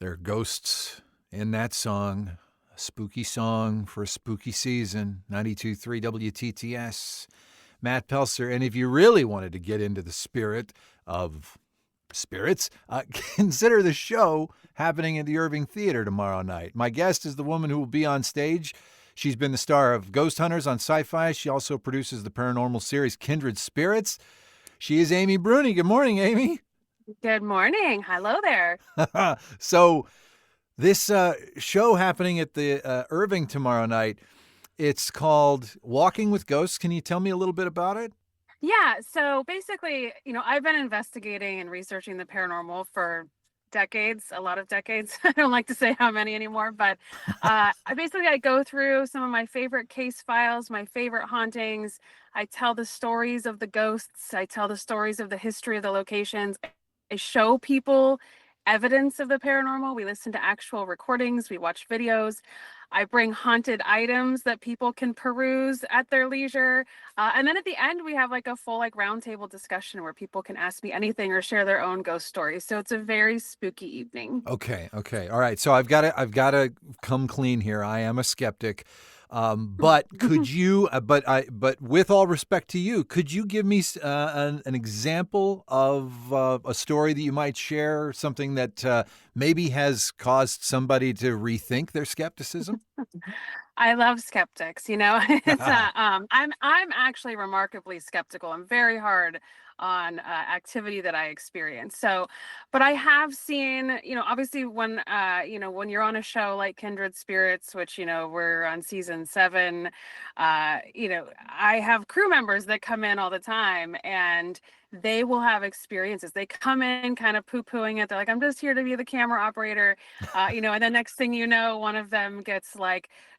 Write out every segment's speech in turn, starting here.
There are ghosts in that song. A spooky song for a spooky season. 92.3 WTTS. Matt Pelser. And if you really wanted to get into the spirit of spirits, consider the show happening at the Irving Theater tomorrow night. My guest is the woman who will be on stage. She's been the star of Ghost Hunters on Sci-Fi. She also produces the paranormal series Kindred Spirits. She is Amy Bruni. Good morning, Amy. Good morning. Hello there. So this show happening at the Irving tomorrow night, it's called Walking with Ghosts. Can you tell me a little bit about it? Yeah, so basically, I've been investigating and researching the paranormal for decades, a lot of decades. I don't like to say how many anymore, but I go through some of my favorite case files, my favorite hauntings. I tell the stories of the ghosts. I tell the stories of the history of the locations. I show people evidence of the paranormal. We listen to actual recordings. We watch videos. I bring haunted items that people can peruse at their leisure. And then at the end, we have like a full roundtable discussion where people can ask me anything or share their own ghost stories. So it's a very spooky evening. Okay. All right. So I've got to come clean here. I am a skeptic. But could you? But with all respect to you, could you give me an example of a story that you might share, something that maybe has caused somebody to rethink their skepticism? I love skeptics, It's I'm actually remarkably skeptical. I'm very hard on activity that I experience. So, but I have seen, obviously when you're on a show like Kindred Spirits, which, we're on season 7, I have crew members that come in all the time and they will have experiences. They come in kind of poo-pooing it. They're like, I'm just here to be the camera operator. And the next thing you know, one of them gets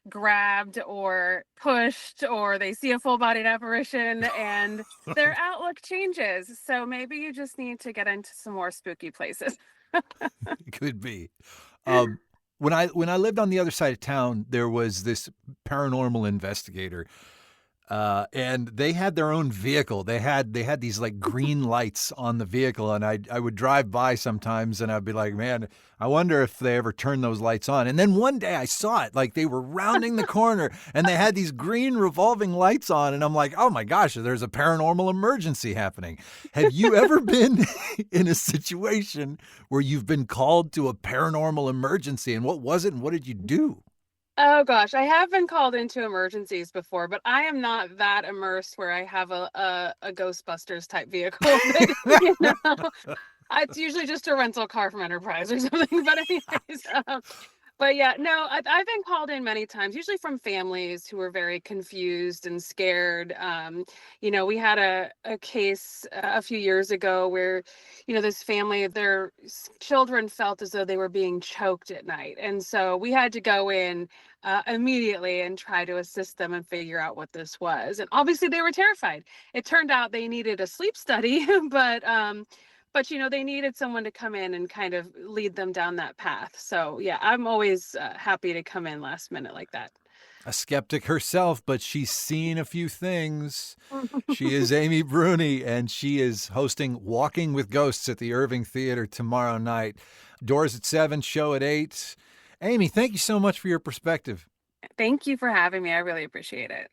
grabbed or pushed, or they see a full-bodied apparition and their outlook changes. So maybe you just need to get into some more spooky places. Could be. Um, when I lived on the other side of town, there was this paranormal investigator. And they had their own vehicle. They had these green lights on the vehicle, and I would drive by sometimes, and I'd be like, man, I wonder if they ever turn those lights on. And then one day I saw it, they were rounding the corner, and they had these green revolving lights on, and I'm like, oh my gosh, there's a paranormal emergency happening. Have you ever been in a situation where you've been called to a paranormal emergency, and what was it, and what did you do? Oh gosh, I have been called into emergencies before, but I am not that immersed where I have a Ghostbusters type vehicle. It's usually just a rental car from Enterprise or something. But anyways, but yeah, no, I've been called in many times, usually from families who are very confused and scared. We had a case a few years ago where, this family, their children felt as though they were being choked at night. And so we had to go in immediately and try to assist them and figure out what this was. And obviously they were terrified. It turned out they needed a sleep study, but they needed someone to come in and kind of lead them down that path. So yeah, I'm always happy to come in last minute like that. A skeptic herself, but she's seen a few things. She is Amy Bruni, and she is hosting Walking with Ghosts at the Irving Theater tomorrow night. Doors at 7, show at 8. Amy, thank you so much for your perspective. Thank you for having me. I really appreciate it.